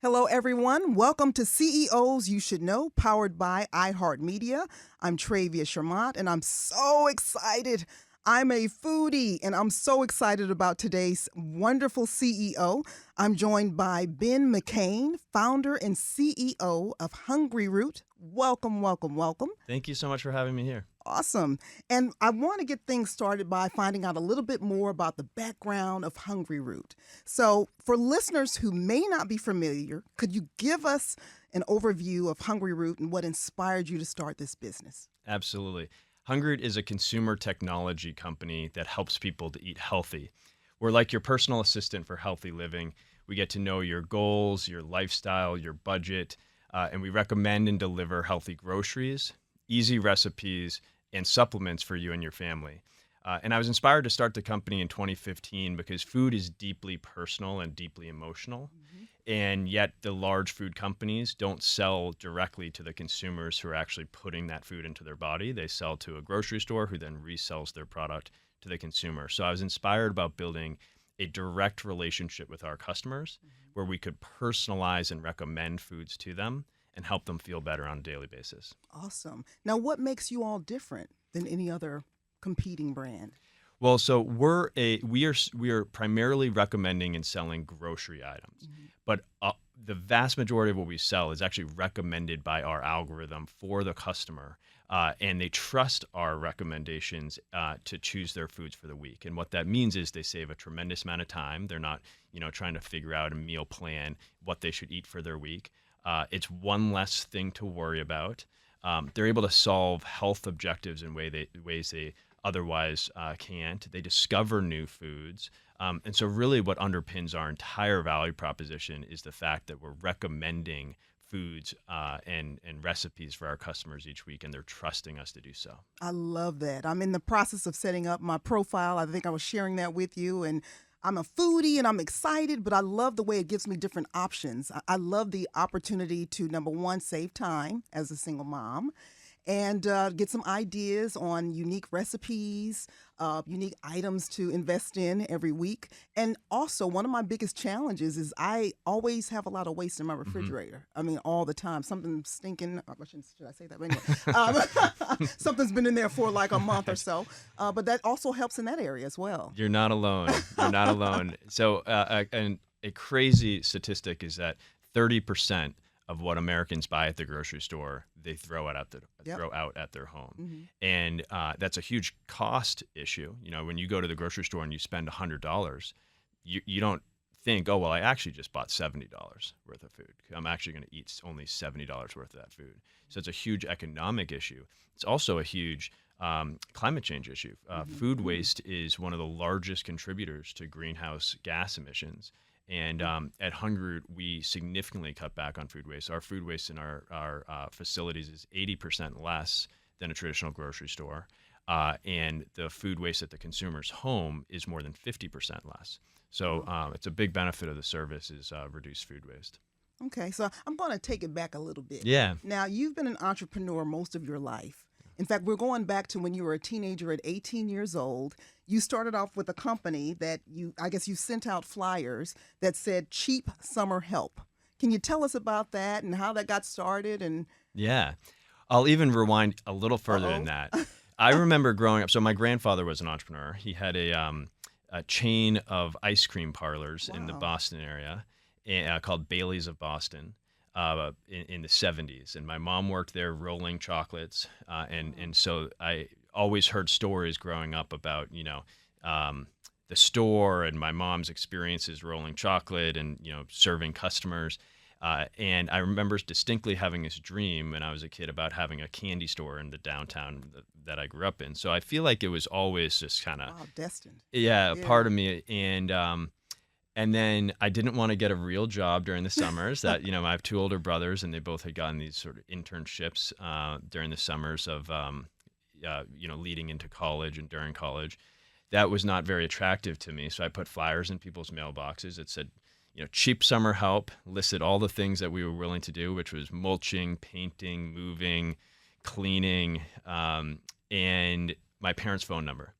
Hello, everyone. Welcome to CEOs You Should Know, powered by iHeartMedia. I'm Travia Shermont, and I'm so excited. I'm a foodie, and I'm so excited about today's wonderful CEO. I'm joined by Ben McKean, founder and CEO of Hungryroot. Welcome, welcome, welcome. Thank you so much for having me here. Awesome. And I want to get things started by finding out a little bit more about the background of Hungryroot. So, for listeners who may not be familiar, could you give us an overview of Hungryroot and what inspired you to start this business? Absolutely. Hungryroot is a consumer technology company that helps people to eat healthy. We're like your personal assistant for healthy living. We get to know your goals, your lifestyle, your budget, and we recommend and deliver healthy groceries, easy recipes, and supplements for you and your family. And I was inspired to start the company in 2015 because food is deeply personal and deeply emotional. And yet the large food companies don't sell directly to the consumers who are actually putting that food into their body. They sell to a grocery store who then resells their product to the consumer. So I was inspired about building a direct relationship with our customers where we could personalize and recommend foods to them and help them feel better on a daily basis. Awesome. Now, what makes you all different than any other competing brand? Well, so we are primarily recommending and selling grocery items, but the vast majority of what we sell is actually recommended by our algorithm for the customer, and they trust our recommendations to choose their foods for the week. And what that means is they save a tremendous amount of time. They're not, trying to figure out a meal plan, what they should eat for their week. It's one less thing to worry about. They're able to solve health objectives in ways they otherwise can't. They discover new foods. And so really what underpins our entire value proposition is the fact that we're recommending foods and recipes for our customers each week, and they're trusting us to do so. I love that. I'm in the process of setting up my profile. I think I was sharing that with you, and I'm a foodie and I'm excited, but I love the way it gives me different options. I love the opportunity to, number one, save time as a single mom and get some ideas on unique recipes, unique items to invest in every week. And also, one of my biggest challenges is I always have a lot of waste in my refrigerator. I mean, all the time. Something stinking. Should I say that? But anyway, something's been in there for like a month or so. But that also helps in that area as well. You're not alone. You're not alone. So a crazy statistic is that 30% of what Americans buy at the grocery store, they throw out at their home. And that's a huge cost issue. When you go to the grocery store and you spend $100, you don't think, oh, well, I actually just bought $70 worth of food. I'm actually going to eat only $70 worth of that food. So it's a huge economic issue. It's also a huge climate change issue. Food waste is one of the largest contributors to greenhouse gas emissions. And at Hungryroot, we significantly cut back on food waste. Our food waste in our facilities is 80% less than a traditional grocery store. And the food waste at the consumer's home is more than 50% less. So it's a big benefit of the service is reduced food waste. Okay, so I'm going to take it back a little bit. Yeah. Now, you've been an entrepreneur most of your life. In fact, we're going back to when you were a teenager at 18 years old. You started off with a company that you sent out flyers that said cheap summer help. Can you tell us about that and how that got started? And yeah, I'll even rewind a little further than that. I remember growing up. So my grandfather was an entrepreneur. He had a chain of ice cream parlors in the Boston area called Bailey's of Boston. In the 70s, and my mom worked there rolling chocolates, and so I always heard stories growing up about the store and my mom's experiences rolling chocolate and serving customers, and I remember distinctly having this dream when I was a kid about having a candy store in the downtown that I grew up in. So I feel like it was always just kind of destined. Yeah, part of me, and then I didn't want to get a real job during the summers. That I have two older brothers, and they both had gotten these sort of internships during the summers of leading into college and during college. That was not very attractive to me. So I put flyers in people's mailboxes that said, cheap summer help. Listed all the things that we were willing to do, which was mulching, painting, moving, cleaning, and my parents' phone number.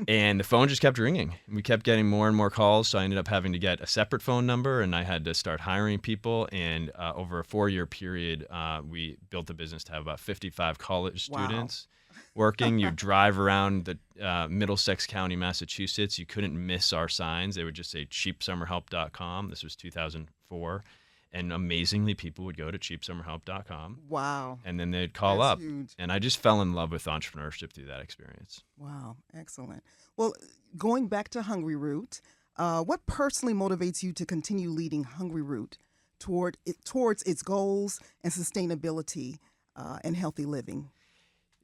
And the phone just kept ringing. We kept getting more and more calls, so I ended up having to get a separate phone number, and I had to start hiring people. And over a 4-year period, we built the business to have about 55 college Wow. students working. You drive around the Middlesex County, Massachusetts. You couldn't miss our signs. They would just say cheapsummerhelp.com. This was 2004. And amazingly, people would go to cheapsummerhelp.com, Wow. and then they'd call That's up. huge. And I just fell in love with entrepreneurship through that experience. Wow. Excellent. Well, going back to Hungryroot, what personally motivates you to continue leading Hungryroot towards its goals and sustainability and healthy living?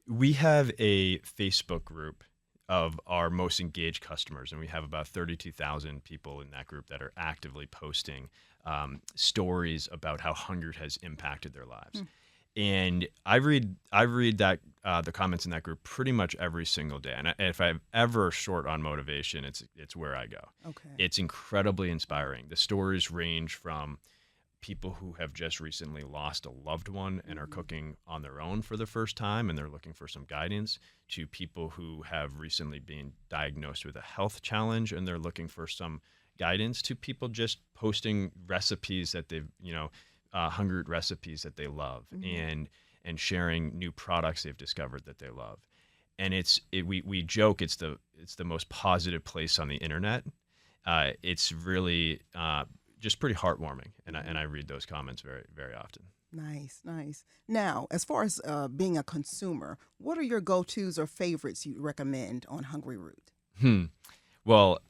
We have a Facebook group of our most engaged customers, and we have about 32,000 people in that group that are actively posting stories about how hunger has impacted their lives. And I read that the comments in that group pretty much every single day. And if I'm ever short on motivation, it's where I go. Okay. It's incredibly inspiring. The stories range from people who have just recently lost a loved one and are cooking on their own for the first time, and they're looking for some guidance, to people who have recently been diagnosed with a health challenge and they're looking for some guidance, to people just posting recipes that they've, Hungryroot recipes that they love, and sharing new products they've discovered that they love. And we joke it's the most positive place on the internet. It's really just pretty heartwarming, and I read those comments very, very often. Nice, nice. Now, as far as being a consumer, what are your go-tos or favorites you recommend on Hungryroot? Well,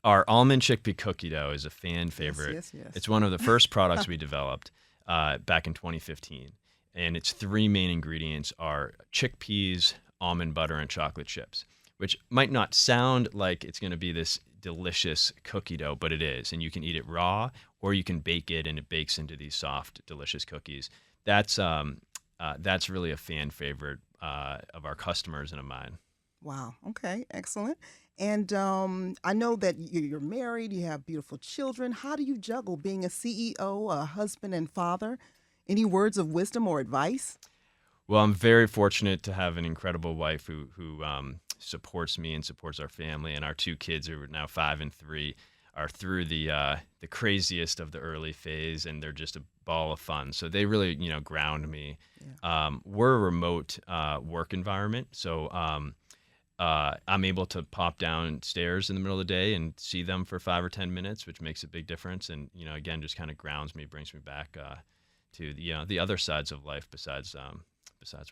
our almond chickpea cookie dough is a fan favorite. Yes. It's one of the first products we developed back in 2015, and its 3 main ingredients are chickpeas, almond butter, and chocolate chips, which might not sound like it's going to be this delicious cookie dough, but it is. And you can eat it raw, or you can bake it, and it bakes into these soft, delicious cookies. That's really a fan favorite of our customers and of mine. Wow. Okay. Excellent. And I know that you're married, you have beautiful children. How do you juggle being a CEO, a husband, and father? Any words of wisdom or advice? Well, I'm very fortunate to have an incredible wife who supports me and supports our family. And our 2 kids, who are now 5 and 3, are through the craziest of the early phase, and they're just a ball of fun. So they really, ground me. Yeah. We're a remote work environment, so I'm able to pop downstairs in the middle of the day and see them for 5 or 10 minutes, which makes a big difference. And again, just kind of grounds me, brings me back to the other sides of life besides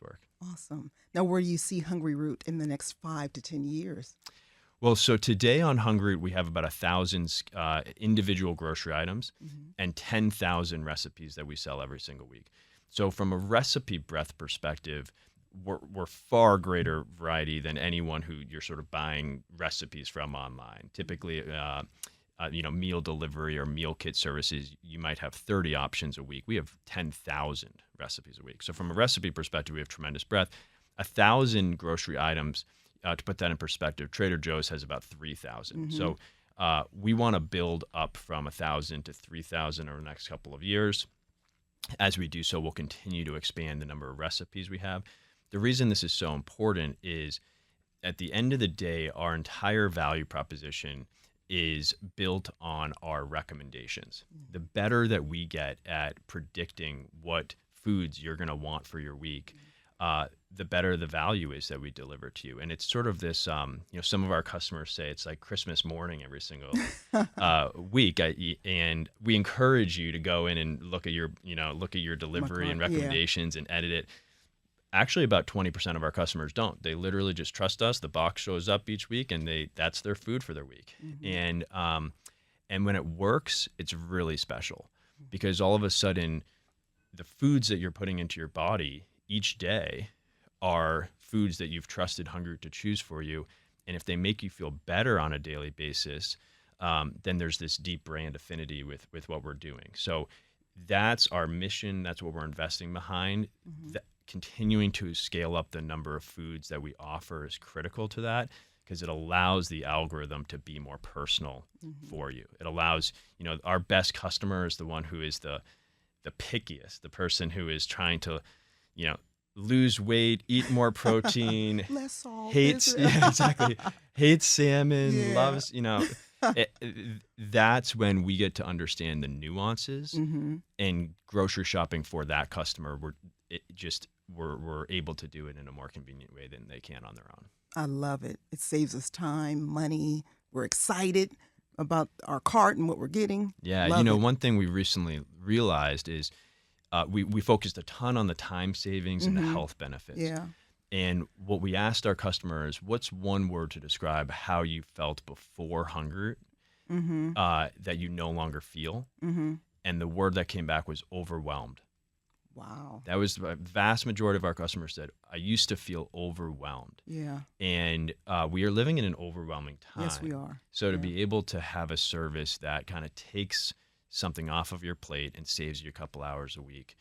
work. Awesome. Now, where do you see Hungryroot in the next 5 to 10 years? Well, so today on Hungryroot, we have about 1,000 individual grocery items and 10,000 recipes that we sell every single week. So from a recipe breadth perspective, we're far greater variety than anyone who you're sort of buying recipes from online. Typically, meal delivery or meal kit services, you might have 30 options a week. We have 10,000 recipes a week. So from a recipe perspective, we have tremendous breadth. 1,000 grocery items, to put that in perspective, Trader Joe's has about 3,000. So we want to build up from 1,000 to 3,000 over the next couple of years. As we do so, we'll continue to expand the number of recipes we have. The reason this is so important is, at the end of the day, our entire value proposition is built on our recommendations. The better that we get at predicting what foods you're going to want for your week, the better the value is that we deliver to you. And it's sort of this, some of our customers say it's like Christmas morning every single week. And we encourage you to go in and look at your delivery and recommendations and edit it. Actually, about 20% of our customers don't. They literally just trust us. The box shows up each week, and that's their food for their week. And when it works, it's really special, because all of a sudden, the foods that you're putting into your body each day are foods that you've trusted Hungryroot to choose for you. And if they make you feel better on a daily basis, then there's this deep brand affinity with what we're doing. So that's our mission. That's what we're investing behind. Continuing to scale up the number of foods that we offer is critical to that, because it allows the algorithm to be more personal for you. It allows, our best customer is the one who is the pickiest, the person who is trying to, lose weight, eat more protein, Less salt. hates exactly, hates salmon, Yeah. loves that's when we get to understand the nuances, Mm-hmm. and grocery shopping for that customer, we're able to do it in a more convenient way than they can on their own. I love it. It saves us time, money. We're excited about our cart and what we're getting. Yeah, Love it. one thing we recently realized is we focused a ton on the time savings and the Mm-hmm. health benefits. Yeah. And what we asked our customers, what's one word to describe how you felt before Hungryroot Mm-hmm. that you no longer feel? Mm-hmm. And the word that came back was overwhelmed. Wow. That was the vast majority of our customers said, I used to feel overwhelmed. Yeah. And we are living in an overwhelming time. Yes, we are. So to Yeah. be able to have a service that kind of takes something off of your plate and saves you a couple hours a week,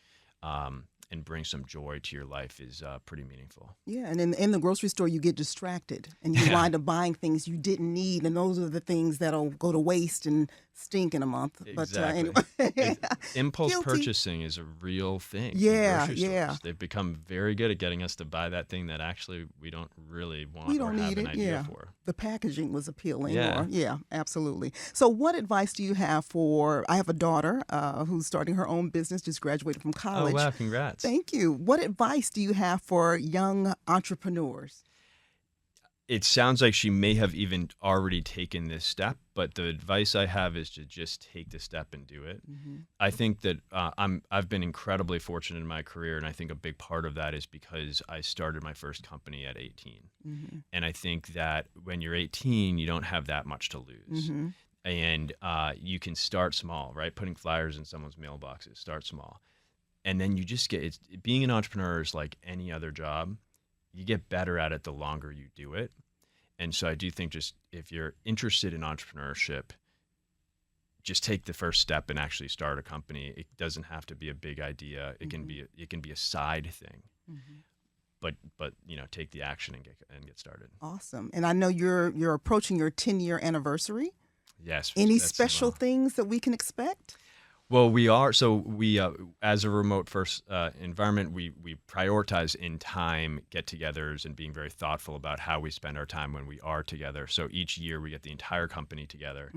and brings some joy to your life is pretty meaningful. Yeah, and in the grocery store, you get distracted and you wind up buying things you didn't need, and those are the things that'll go to waste and stink in a month. But Exactly. anyway, Impulse Guilty. purchasing is a real thing. in Yeah, grocery yeah. stores. They've become very good at getting us to buy that thing that actually we don't really want we or don't have need an it. idea Yeah, for. the packaging was appealing. Yeah. Yeah, absolutely. So, what advice do you have for? I have a daughter who's starting her own business, just graduated from college. Oh, wow. Congrats. Thank you. What advice do you have for young entrepreneurs? It sounds like she may have even already taken this step, but the advice I have is to just take the step and do it. Mm-hmm. I think that I've been incredibly fortunate in my career, and I think a big part of that is because I started my first company at 18. Mm-hmm. And I think that when you're 18, you don't have that much to lose. Mm-hmm. And you can start small, right? Putting flyers in someone's mailboxes, start small. And then you just being an entrepreneur is like any other job. You get better at it the longer you do it. And so I do think just if you're interested in entrepreneurship, just take the first step and actually start a company. It doesn't have to be a big idea. It can be a side thing. Mm-hmm. But take the action and get started. Awesome. And I know you're approaching your 10-year anniversary. Yes. Any that's special well. things that we can expect? Well, we are. So we, as a remote first environment, we prioritize in time get-togethers and being very thoughtful about how we spend our time when we are together. So each year we get the entire company together,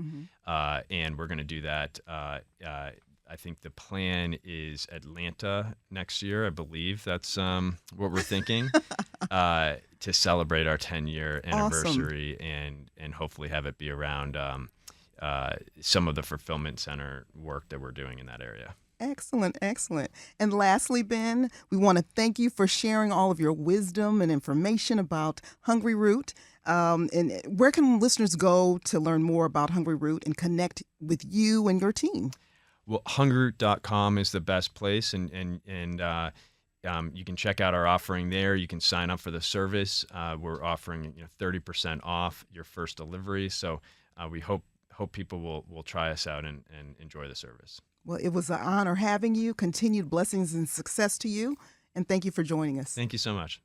and we're going to do that. I think the plan is Atlanta next year. I believe that's what we're thinking to celebrate our 10-year anniversary and hopefully have it be around some of the fulfillment center work that we're doing in that area. Excellent, excellent. And lastly, Ben, we want to thank you for sharing all of your wisdom and information about Hungryroot. And where can listeners go to learn more about Hungryroot and connect with you and your team? Well, hungryroot.com is the best place, and you can check out our offering there. You can sign up for the service. We're offering 30% off your first delivery. So we hope people will try us out and enjoy the service. Well, it was an honor having you. Continued blessings and success to you. And thank you for joining us. Thank you so much.